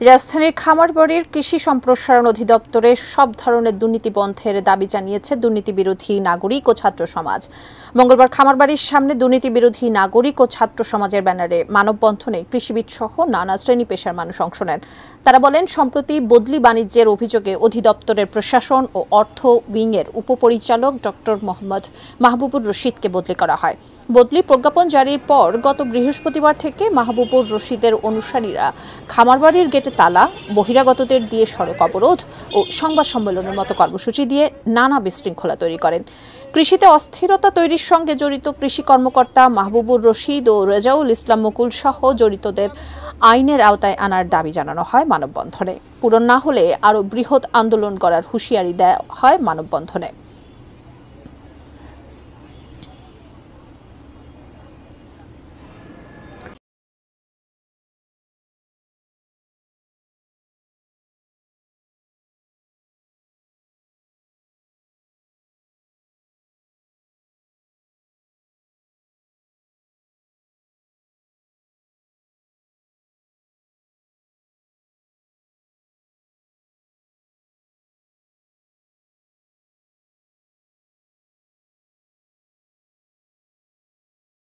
রাজধানীর খামারবাড়ির কৃষি সম্প্রসারণ অধিদপ্তরে সব ধরনের দুর্নীতি বন্ধের দাবি জানিয়েছে দুর্নীতি বিরোধী নাগরিক ও ছাত্র সমাজ। মঙ্গলবার খামারবাড়ির সামনে দুর্নীতি বিরোধী নাগরিক ও ছাত্র সমাজের ব্যানারে মানববন্ধনে কৃষিবিদ সহ নানা শ্রেণী পেশার মানুষ অংশ নেন। তারা বলেন, সম্প্রতি বদলি বাণিজ্যের অভিযোগে অধিদপ্তরের প্রশাসন ও অর্থ উইংয়ের উপপরিচালক ডক্টর মোহাম্মদ মাহবুবুর রশিদকে বদলি করা হয়। বদলি প্রজ্ঞাপন জারির পর গত বৃহস্পতিবার থেকে মাহবুবুর রশিদের অনুসারীরা খামারবাড়ির গেটে তালা, বহিরাগতদের দিয়ে সড়ক অবরোধ ও সংবাদ সম্মেলনের মতো কর্মসূচি দিয়ে নানা বিশৃঙ্খলা তৈরি করেন। কৃষিতে অস্থিরতা তৈরির সঙ্গে জড়িত কৃষি কর্মকর্তা মাহবুবুর রশিদ ও রেজাউল ইসলাম মুকুল সহ জড়িতদের আইনের আওতায় আনার দাবি জানানো হয় মানববন্ধনে। পূরণ না হলে আরও বৃহৎ আন্দোলন করার হুঁশিয়ারি দেওয়া হয় মানববন্ধনে।